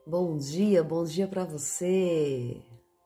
Bom dia para você.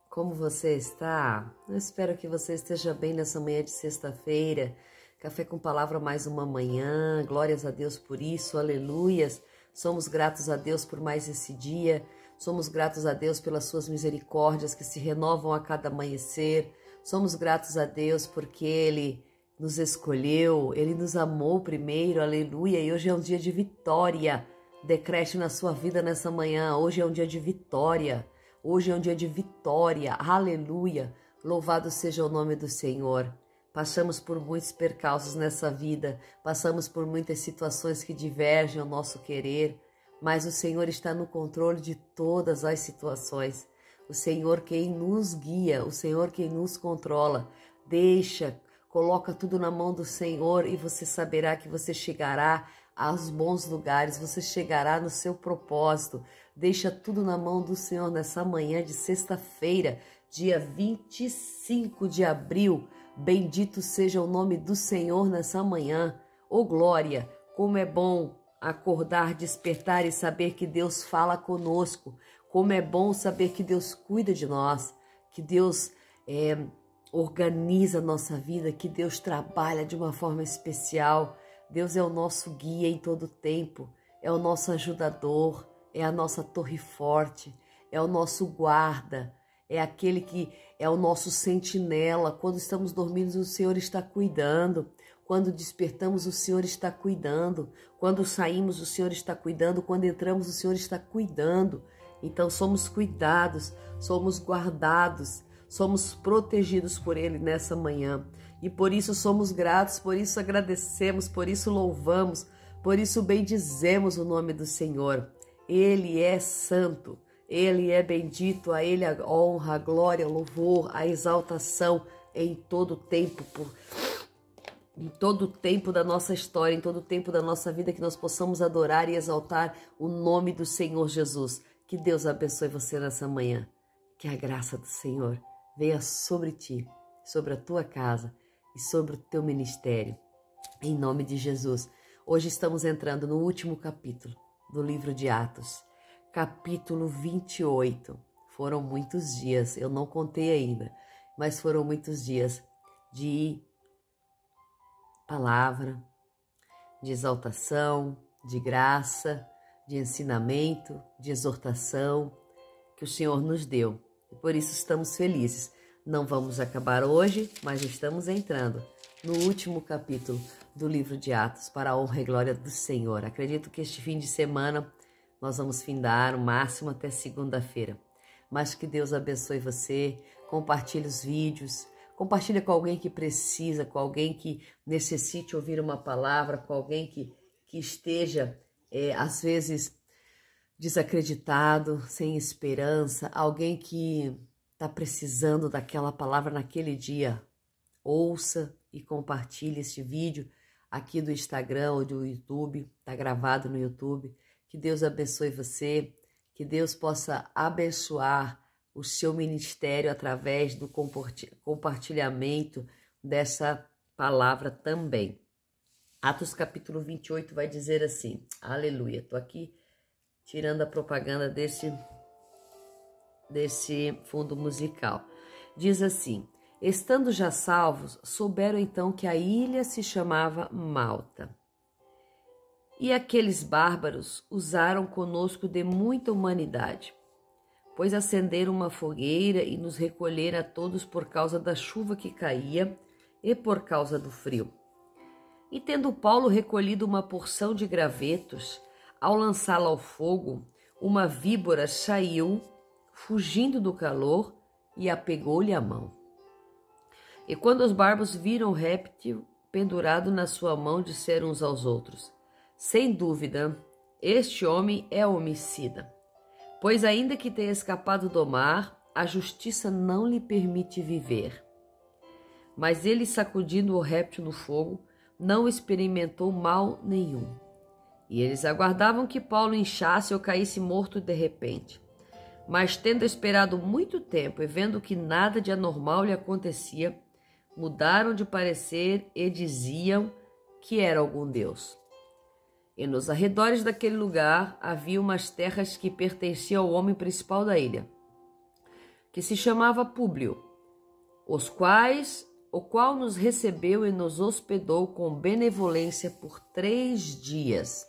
Como você está? Eu espero que você esteja bem nessa manhã de sexta-feira. Café com Palavra mais uma manhã. Glórias a Deus por isso. Aleluias. Somos gratos a Deus por mais esse dia. Somos gratos a Deus pelas suas misericórdias que se renovam a cada amanhecer. Somos gratos a Deus porque Ele nos escolheu, Ele nos amou primeiro. Aleluia. E hoje é um dia de vitória. Decrete na sua vida nessa manhã. Hoje é um dia de vitória. Hoje é um dia de vitória. Aleluia. Louvado seja o nome do Senhor. Passamos por muitos percalços nessa vida. Passamos por muitas situações que divergem ao nosso querer. Mas o Senhor está no controle de todas as situações. O Senhor quem nos guia. O Senhor quem nos controla. Coloca tudo na mão do Senhor e você saberá que você chegará aos bons lugares, você chegará no seu propósito. Deixa tudo na mão do Senhor nessa manhã de sexta-feira, dia 25 de abril. Bendito seja o nome do Senhor nessa manhã. Ô glória, como é bom acordar, despertar e saber que Deus fala conosco. Como é bom saber que Deus cuida de nós, que Deus organiza a nossa vida, que Deus trabalha de uma forma especial. Deus é o nosso guia em todo tempo, é o nosso ajudador, é a nossa torre forte, é o nosso guarda, é aquele que é o nosso sentinela. Quando estamos dormindo, o Senhor está cuidando. Quando despertamos, o Senhor está cuidando. Quando saímos, o Senhor está cuidando. Quando entramos, o Senhor está cuidando. Então somos cuidados, somos guardados, somos protegidos por Ele nessa manhã. E por isso somos gratos, por isso agradecemos, por isso louvamos, por isso bendizemos o nome do Senhor. Ele é santo, Ele é bendito, a Ele a honra, a glória, o louvor, a exaltação em todo tempo, em todo tempo da nossa história, em todo tempo da nossa vida, que nós possamos adorar e exaltar o nome do Senhor Jesus. Que Deus abençoe você nessa manhã, que a graça do Senhor venha sobre ti, sobre a tua casa e sobre o teu ministério, em nome de Jesus. Hoje estamos entrando no último capítulo do livro de Atos, capítulo 28. Foram muitos dias, eu não contei ainda, mas foram muitos dias de palavra, de exaltação, de graça, de ensinamento, de exortação que o Senhor nos deu. E por isso estamos felizes. Não vamos acabar hoje, mas estamos entrando no último capítulo do livro de Atos, para a honra e glória do Senhor. Acredito que este fim de semana nós vamos findar o máximo até segunda-feira. Mas que Deus abençoe você, compartilhe os vídeos, compartilhe com alguém que precisa, com alguém que necessite ouvir uma palavra, com alguém que esteja, às vezes, desacreditado, sem esperança, alguém que está precisando daquela palavra naquele dia. Ouça e compartilhe este vídeo aqui do Instagram ou do YouTube, está gravado no YouTube. Que Deus abençoe você, que Deus possa abençoar o seu ministério através do compartilhamento dessa palavra também. Atos capítulo 28 vai dizer assim, aleluia, estou aqui tirando a propaganda desse fundo musical. Diz assim: estando já salvos, souberam então que a ilha se chamava Malta. E aqueles bárbaros usaram conosco de muita humanidade, pois acenderam uma fogueira e nos recolheram a todos por causa da chuva que caía e por causa do frio. E tendo Paulo recolhido uma porção de gravetos, ao lançá-la ao fogo, uma víbora saiu, fugindo do calor, e apegou-lhe a mão. E quando os bárbaros viram o réptil pendurado na sua mão, disseram uns aos outros: sem dúvida, este homem é homicida, pois ainda que tenha escapado do mar, a justiça não lhe permite viver. Mas ele, sacudindo o réptil no fogo, não experimentou mal nenhum. E eles aguardavam que Paulo inchasse ou caísse morto de repente. Mas, tendo esperado muito tempo e vendo que nada de anormal lhe acontecia, mudaram de parecer e diziam que era algum Deus. E nos arredores daquele lugar havia umas terras que pertenciam ao homem principal da ilha, que se chamava Públio, o qual nos recebeu e nos hospedou com benevolência por 3 dias.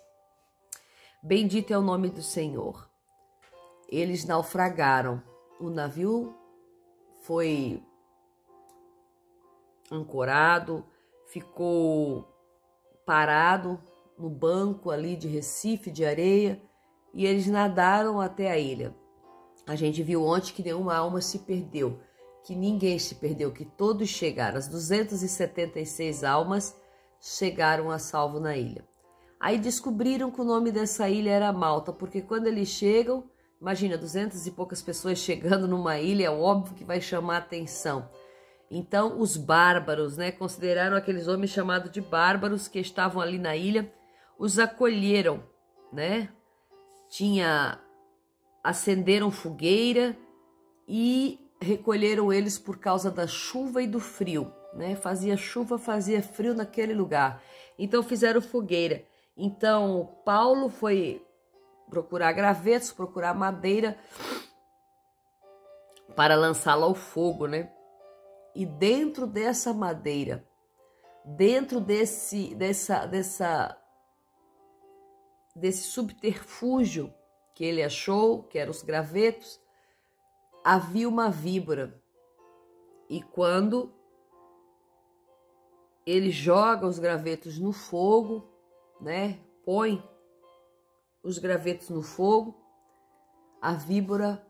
Bendito é o nome do Senhor. Eles naufragaram. O navio foi ancorado, ficou parado no banco ali de Recife, de areia, e eles nadaram até a ilha. A gente viu ontem que nenhuma alma se perdeu, que ninguém se perdeu, que todos chegaram. As 276 almas chegaram a salvo na ilha. Aí descobriram que o nome dessa ilha era Malta, porque quando eles chegam, imagina, 200 e poucas pessoas chegando numa ilha, é óbvio que vai chamar atenção. Então os bárbaros, consideraram aqueles homens chamados de bárbaros que estavam ali na ilha, os acolheram, acenderam fogueira e recolheram eles por causa da chuva e do frio, Fazia chuva, fazia frio naquele lugar. Então fizeram fogueira. Então Paulo foi procurar gravetos, procurar madeira para lançá-la ao fogo, E dentro dessa madeira, dentro desse subterfúgio que ele achou, que eram os gravetos, havia uma víbora. E quando ele joga os gravetos no fogo, põe os gravetos no fogo, a víbora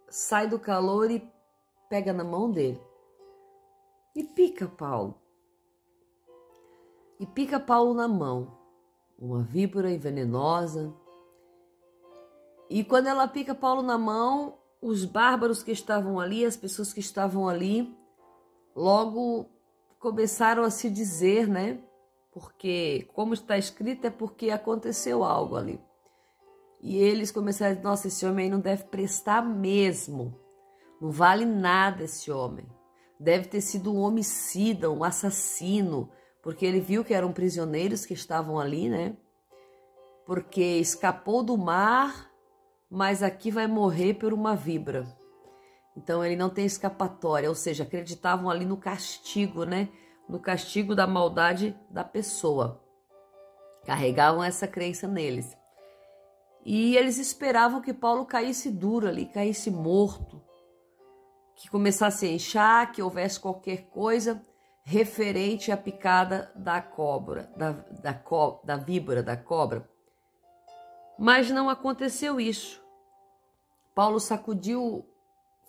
sai do calor e pega na mão dele. E pica Paulo. E pica Paulo na mão. Uma víbora venenosa. E quando ela pica Paulo na mão, os bárbaros que estavam ali, as pessoas que estavam ali, logo começaram a se dizer, Porque, como está escrito, é porque aconteceu algo ali. E eles começaram a dizer, nossa, esse homem aí não deve prestar mesmo. Não vale nada esse homem. Deve ter sido um homicida, um assassino, porque ele viu que eram prisioneiros que estavam ali, Porque escapou do mar, mas aqui vai morrer por uma víbora. Então ele não tem escapatória, ou seja, acreditavam ali no castigo, No castigo da maldade da pessoa. Carregavam essa crença neles. E eles esperavam que Paulo caísse duro ali, caísse morto, que começasse a inchar, que houvesse qualquer coisa referente à picada da cobra, da víbora, da cobra. Mas não aconteceu isso. Paulo sacudiu,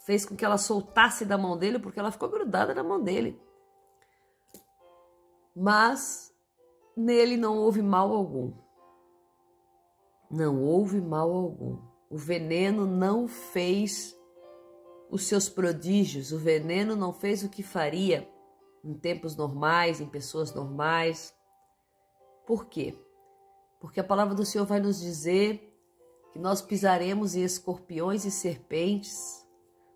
fez com que ela soltasse da mão dele, porque ela ficou grudada na mão dele. Mas nele não houve mal algum. Não houve mal algum. O veneno não fez os seus prodígios, o veneno não fez o que faria em tempos normais, em pessoas normais. Por quê? Porque a palavra do Senhor vai nos dizer que nós pisaremos em escorpiões e serpentes,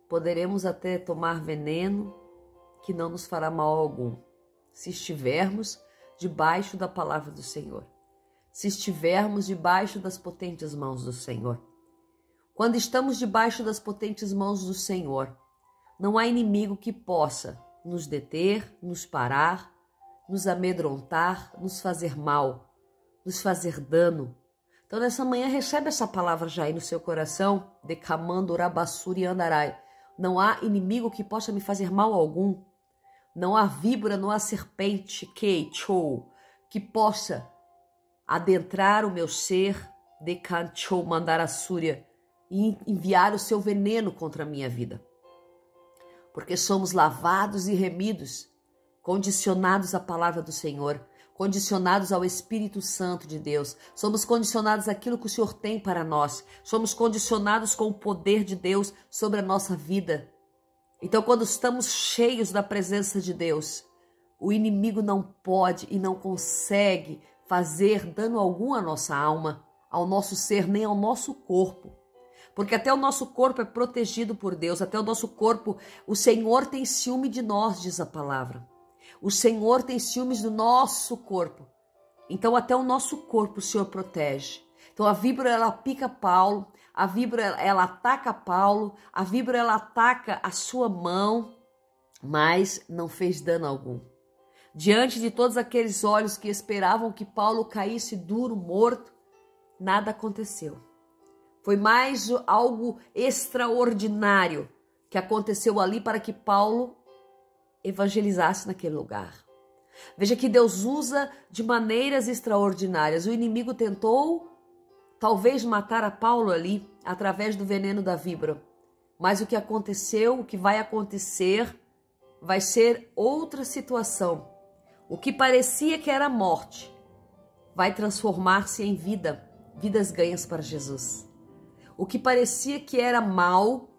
poderemos até tomar veneno, que não nos fará mal algum, se estivermos debaixo da palavra do Senhor, se estivermos debaixo das potentes mãos do Senhor. Quando estamos debaixo das potentes mãos do Senhor, não há inimigo que possa nos deter, nos parar, nos amedrontar, nos fazer mal, nos fazer dano. Então nessa manhã recebe essa palavra já aí no seu coração, decamando Urabassuri Andarai. Não há inimigo que possa me fazer mal algum. Não há víbora, não há serpente, que possa adentrar o meu ser, decanchou Mandarasúria, e enviar o seu veneno contra a minha vida. Porque somos lavados e remidos, condicionados à palavra do Senhor, condicionados ao Espírito Santo de Deus. Somos condicionados àquilo que o Senhor tem para nós. Somos condicionados com o poder de Deus sobre a nossa vida. Então, quando estamos cheios da presença de Deus, o inimigo não pode e não consegue fazer dano algum à nossa alma, ao nosso ser, nem ao nosso corpo. Porque até o nosso corpo é protegido por Deus, até o nosso corpo, o Senhor tem ciúme de nós, diz a palavra. O Senhor tem ciúmes do nosso corpo. Então até o nosso corpo o Senhor protege. Então a víbora ela pica Paulo, a víbora ela ataca Paulo, a víbora ela ataca a sua mão, mas não fez dano algum. Diante de todos aqueles olhos que esperavam que Paulo caísse duro, morto, nada aconteceu. Foi mais algo extraordinário que aconteceu ali para que Paulo evangelizasse naquele lugar. Veja que Deus usa de maneiras extraordinárias. O inimigo tentou talvez matar a Paulo ali através do veneno da víbora. Mas o que aconteceu, o que vai acontecer, vai ser outra situação. O que parecia que era morte vai transformar-se em vida, vidas ganhas para Jesus. O que parecia que era mal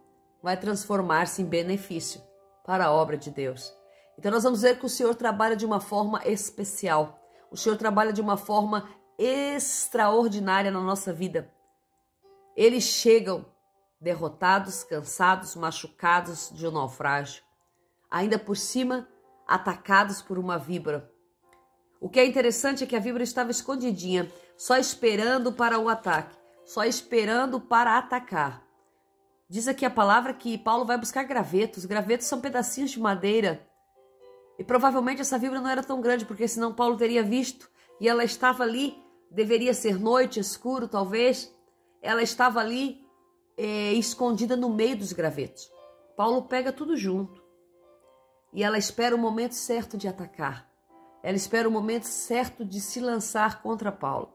vai transformar-se em benefício para a obra de Deus. Então nós vamos ver que o Senhor trabalha de uma forma especial. O Senhor trabalha de uma forma extraordinária na nossa vida. Eles chegam derrotados, cansados, machucados de um naufrágio. Ainda por cima, atacados por uma víbora. O que é interessante é que a víbora estava escondidinha, só esperando para o ataque, só esperando para atacar. Diz aqui a palavra que Paulo vai buscar gravetos. Gravetos são pedacinhos de madeira. E provavelmente essa víbora não era tão grande, porque senão Paulo teria visto. E ela estava ali, deveria ser noite, escuro talvez. Ela estava ali escondida no meio dos gravetos. Paulo pega tudo junto. E ela espera o momento certo de atacar. Ela espera o momento certo de se lançar contra Paulo.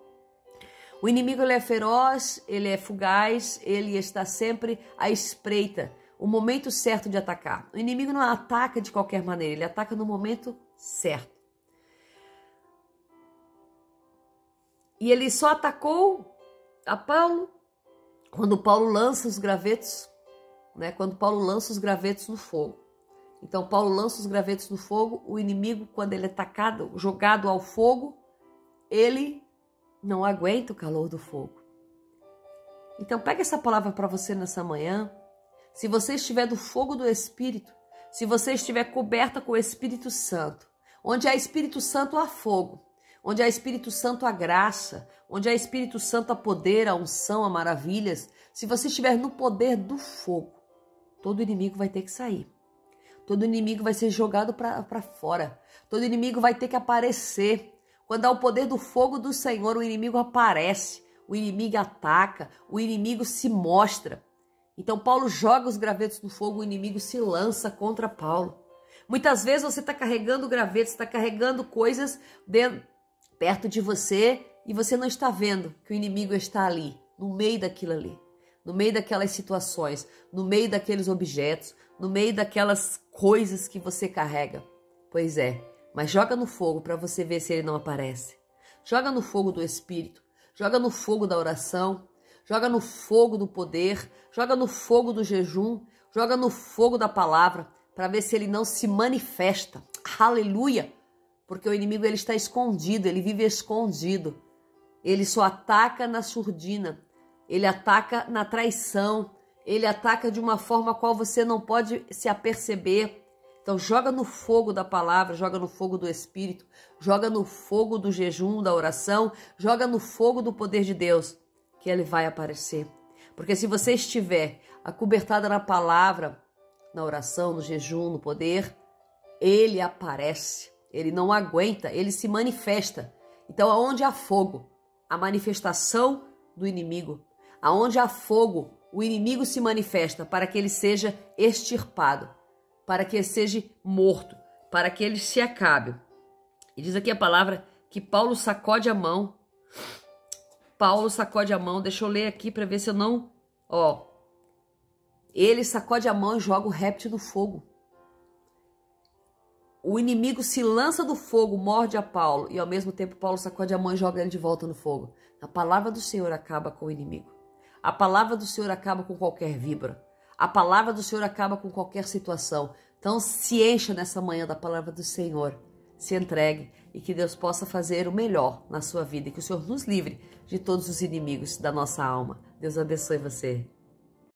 O inimigo ele é feroz, ele é fugaz, ele está sempre à espreita. O momento certo de atacar. O inimigo não ataca de qualquer maneira, ele ataca no momento certo. E ele só atacou a Paulo quando Paulo lança os gravetos, né? Quando Paulo lança os gravetos no fogo. Então Paulo lança os gravetos no fogo, o inimigo, quando ele é atacado, jogado ao fogo, ele não aguenta o calor do fogo. Então pega essa palavra para você nessa manhã. Se você estiver do fogo do Espírito, se você estiver coberta com o Espírito Santo, onde há Espírito Santo há fogo, onde há Espírito Santo há graça, onde há Espírito Santo há poder, há unção, há maravilhas, se você estiver no poder do fogo, todo inimigo vai ter que sair. Todo inimigo vai ser jogado para fora. Todo inimigo vai ter que aparecer. Quando há o poder do fogo do Senhor, o inimigo aparece, o inimigo ataca, o inimigo se mostra. Então Paulo joga os gravetos no fogo, o inimigo se lança contra Paulo. Muitas vezes você está carregando gravetos, está carregando coisas perto de você e você não está vendo que o inimigo está ali, no meio daquilo ali, no meio daquelas situações, no meio daqueles objetos, no meio daquelas coisas que você carrega. Pois é, mas joga no fogo para você ver se ele não aparece. Joga no fogo do Espírito, joga no fogo da oração, joga no fogo do poder, joga no fogo do jejum, joga no fogo da palavra, para ver se ele não se manifesta. Aleluia! Porque o inimigo ele está escondido, ele vive escondido. Ele só ataca na surdina, ele ataca na traição, ele ataca de uma forma a qual você não pode se aperceber. Então joga no fogo da palavra, joga no fogo do Espírito, joga no fogo do jejum, da oração, joga no fogo do poder de Deus, que ele vai aparecer. Porque se você estiver acobertada na palavra, na oração, no jejum, no poder, ele aparece, ele não aguenta, ele se manifesta. Então aonde há fogo, a manifestação do inimigo, aonde há fogo, o inimigo se manifesta para que ele seja extirpado, para que ele seja morto, para que ele se acabe. E diz aqui a palavra que Paulo sacode a mão. Paulo sacode a mão, deixa eu ler aqui para ver se eu não... Ele sacode a mão e joga o réptil no fogo. O inimigo se lança do fogo, morde a Paulo, e ao mesmo tempo Paulo sacode a mão e joga ele de volta no fogo. A palavra do Senhor acaba com o inimigo. A palavra do Senhor acaba com qualquer víbora. A palavra do Senhor acaba com qualquer situação. Então se encha nessa manhã da palavra do Senhor. Se entregue e que Deus possa fazer o melhor na sua vida. E que o Senhor nos livre de todos os inimigos da nossa alma. Deus abençoe você.